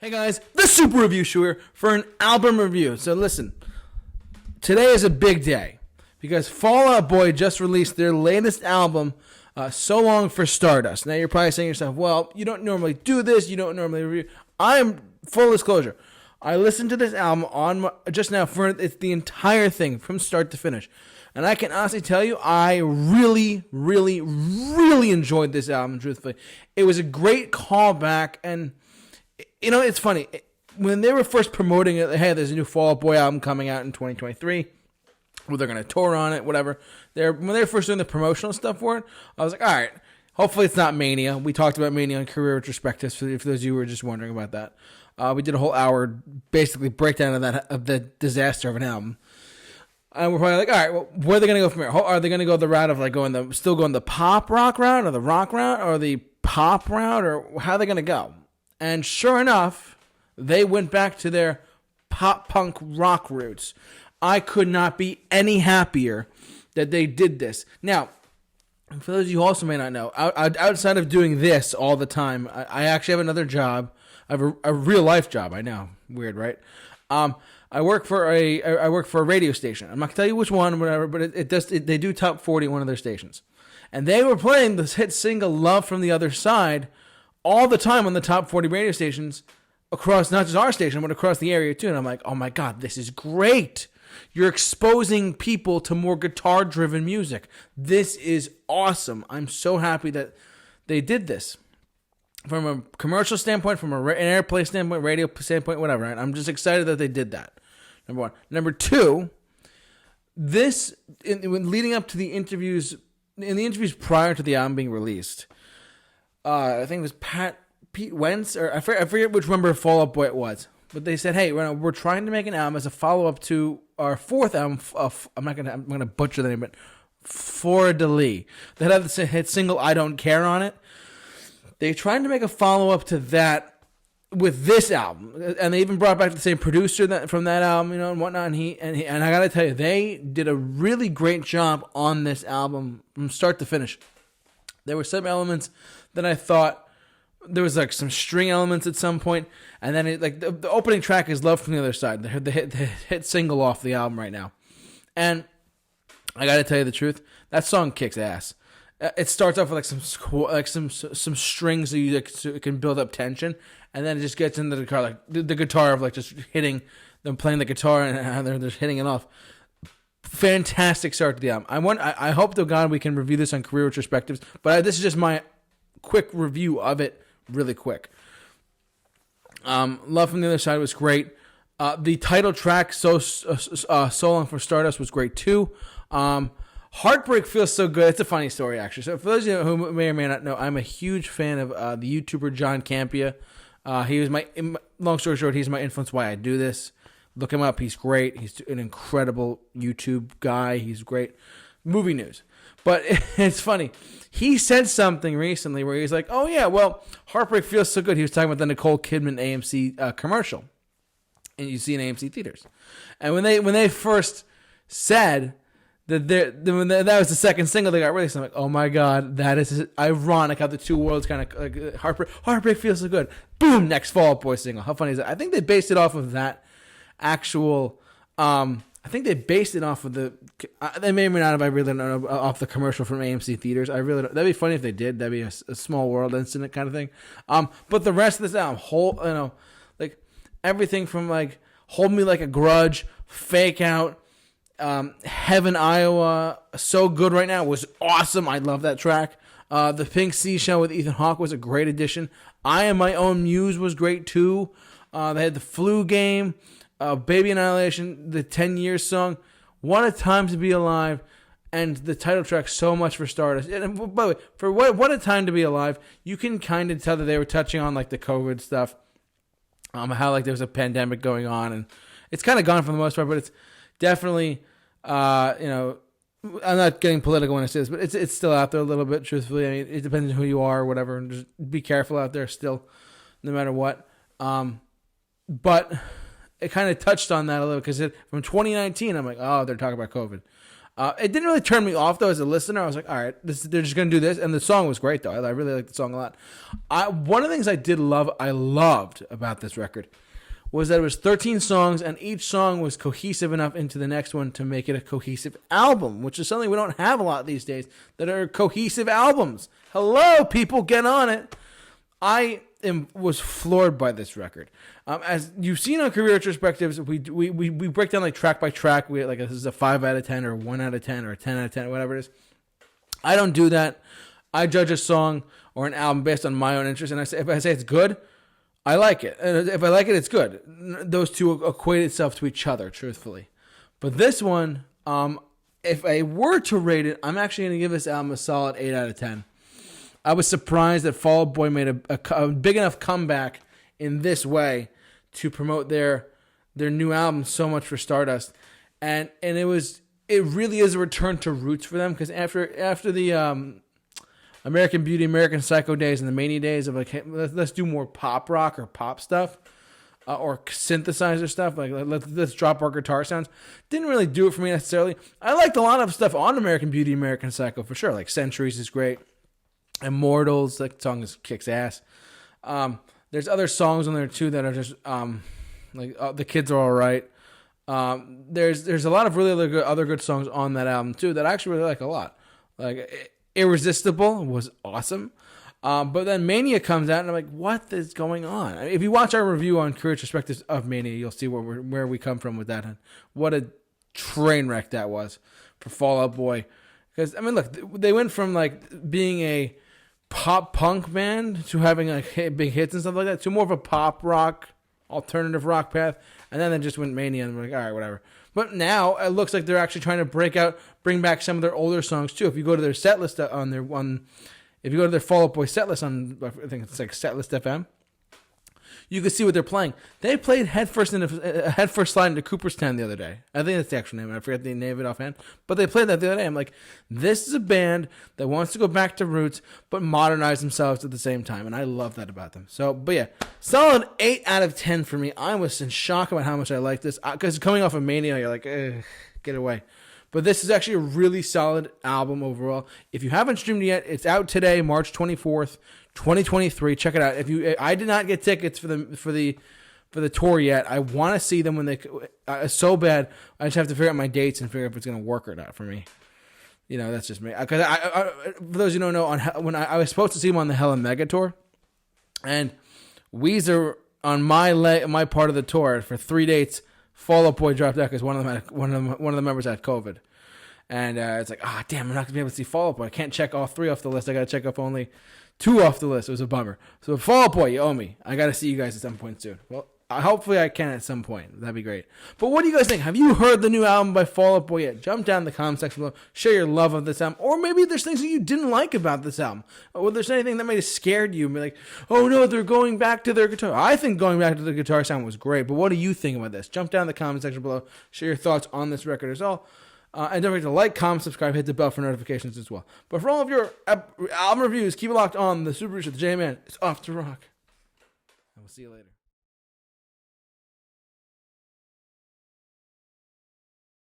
Hey guys, the Super Review Show here for an album review. So listen, today is a big day because Fall Out Boy just released their latest album, So Long for Stardust. Now you're probably saying to yourself, well, you don't normally do this, you don't normally review. I'm, full disclosure, I listened to this album just now for it's the entire thing from start to finish. And I can honestly tell you, I really, really, really enjoyed this album, truthfully. It was a great callback, and you know, it's funny. When they were first promoting it, hey, there's a new Fall Out Boy album coming out in 2023. Well, they're going to tour on it, whatever. When they were first doing the promotional stuff for it, I was like, all right, hopefully it's not Mania. We talked about Mania on Career Retrospectives, for those of you who were just wondering about that. We did a whole hour, basically, breakdown of the disaster of an album. And we're probably like, all right, well, where are they going to go from here? Are they going to go the route of like still going the pop rock route, or the rock route, or the pop route, or how are they going to go? And sure enough, they went back to their pop punk rock roots. I could not be any happier that they did this. Now, for those of you who also may not know, outside of doing this all the time, I actually have another job. I have a real life job. I know, weird, right? I work for a radio station. I'm not gonna tell you which one, whatever, but they do top 40 one of their stations, and they were playing this hit single "Love from the Other Side" all the time on the top 40 radio stations across not just our station, but across the area too. And I'm like, oh my God, this is great. You're exposing people to more guitar-driven music. This is awesome. I'm so happy that they did this. From a commercial standpoint, from an airplay standpoint, radio standpoint, whatever. Right? I'm just excited that they did that. Number one. Number two, leading up to the interviews, in the interviews prior to the album being released, I think it was Pete Wentz, or I forget which member of Fall Out Boy it was. But they said, hey, we're trying to make an album as a follow-up to our fourth album. I'm gonna butcher the name, but Fleur de Lis. That had the hit single "I Don't Care" on it. They tried to make a follow-up to that with this album, and they even brought back the same producer from that album, you know, and whatnot. And I gotta tell you, they did a really great job on this album from start to finish. There were some elements that I thought there was like some string elements at some point, and then the opening track is "Love from the Other Side," the hit single off the album right now. And I got to tell you the truth, that song kicks ass. It starts off with some strings so it can build up tension, and then it just gets into the guitar, like the guitar of like just hitting them, playing the guitar, and how they're just hitting it off. Fantastic start to the album. I hope to God we can review this on Career Retrospectives, but this is just my quick review of it, really quick. Love from the Other Side was great. The title track, So Long for Stardust, was great too. Heartbreak Feels So Good. It's a funny story, actually. So for those of you who may or may not know, I'm a huge fan of the YouTuber John Campea. He was long story short, he's my influence why I do this. Look him up. He's great. He's an incredible YouTube guy. He's great. Movie news. But it's funny. He said something recently where he's like, oh, yeah, well, Heartbreak Feels So Good. He was talking about the Nicole Kidman AMC commercial. And you see in AMC theaters. And when they first said that that was the second single they got released, I'm like, oh, my God, that is ironic how the two worlds kind of like Heartbreak Feels So Good. Boom, next Fall Out Boy single. How funny is that? I think they based it off of that actual I think they based it off of they may or may not have, I really don't know, off the commercial from AMC theaters. I really don't. That'd be funny if they did. That'd be a small world incident kind of thing. But the rest of this album, like everything from like Hold Me Like a Grudge, Fake Out, Heaven, Iowa, So Good Right Now was awesome. I love that track. The Pink Seashell with Ethan Hawke was a great addition. I Am My Own Muse was great too. They had the Flu Game. Baby Annihilation, the 10 Years song, What a Time to Be Alive, and the title track, So Much for Stardust. And by the way, for what a Time to Be Alive, you can kind of tell that they were touching on like the COVID stuff, how like there was a pandemic going on, and it's kind of gone for the most part, but it's definitely, I'm not getting political when I say this, but it's still out there a little bit, truthfully. I mean, it depends on who you are or whatever, and just be careful out there still, no matter what. But it kind of touched on that a little because from 2019, I'm like, oh, they're talking about COVID. It didn't really turn me off, though, as a listener. I was like, all right, they're just going to do this. And the song was great, though. I really liked the song a lot. One of the things I loved about this record was that it was 13 songs, and each song was cohesive enough into the next one to make it a cohesive album, which is something we don't have a lot these days, that are cohesive albums. Hello, people, get on it. I was floored by this record. As you've seen on Career Retrospectives, we break down like track by track. We like this is a 5 out of 10 or 1 out of 10 or a 10 out of 10, whatever it is. I don't do that. I judge a song or an album based on my own interest, and if I say it's good, I like it. And if I like it, it's good. Those two equate itself to each other, truthfully. But this one, if I were to rate it, I'm actually going to give this album a solid 8 out of 10. I was surprised that Fall Out Boy made a big enough comeback in this way to promote their new album so much for Stardust, and it really is a return to roots for them, because after the American Beauty, American Psycho days and the Mania days of like, hey, let's do more pop rock or pop stuff, or synthesizer stuff, like let's drop our guitar sounds, didn't really do it for me necessarily. I liked a lot of stuff on American Beauty, American Psycho for sure, like Centuries is great. Immortals, that song kicks ass. There's other songs on there too that are just The Kids Are Alright. There's a lot of really other good songs on that album too that I actually really like a lot. Like Irresistible was awesome. But then Mania comes out and I'm like, what is going on? I mean, if you watch our review on Career Retrospectives of Mania, you'll see where we come from with that. And what a train wreck that was for Fall Out Boy. Because I mean, look, they went from like being a pop punk band to having like big hits and stuff like that to more of a pop rock, alternative rock path, and then they just went Mania and we're like, all right, whatever. But now it looks like they're actually trying to bring back some of their older songs too. If you go to their set list if you go to their Fall Out Boy set list on, I think it's like Setlist FM, you can see what they're playing. They played headfirst slide into Cooperstown the other day. I think that's the actual name. I forget the name of it offhand. But they played that the other day. I'm like, this is a band that wants to go back to roots, but modernize themselves at the same time. And I love that about them. So, but yeah, solid 8 out of 10 for me. I was in shock about how much I like this. Because coming off of Mania, you're like, get away. But this is actually a really solid album overall. If you haven't streamed it yet, it's out today, March 24th, 2023. Check it out. I did not get tickets for the tour yet. I want to see them when they so bad. I just have to figure out my dates and figure out if it's going to work or not for me. You know, that's just me. Because for those who don't know, when I was supposed to see them on the Hella Mega tour, and Weezer on my part of the tour for 3 dates. Fall Out Boy dropped out because one of the members had COVID, and it's like, damn, I'm not gonna be able to see Fall Out Boy. I can't check all 3 off the list. I gotta check off only 2 off the list. It was a bummer. So Fall Out Boy, you owe me. I gotta see you guys at some point soon. Well, hopefully I can at some point. That'd be great. But what do you guys think? Have you heard the new album by Fall Out Boy yet? Jump down in the comment section below. Share your love of this album. Or maybe there's things that you didn't like about this album. Or there's anything that might have scared you. And be like, oh no, they're going back to their guitar. I think going back to the guitar sound was great. But what do you think about this? Jump down in the comment section below. Share your thoughts on this record as well. And don't forget to like, comment, subscribe, hit the bell for notifications as well. But for all of your album reviews, keep it locked on the Super Review Show. The J-Man is off to rock. And we'll see you later.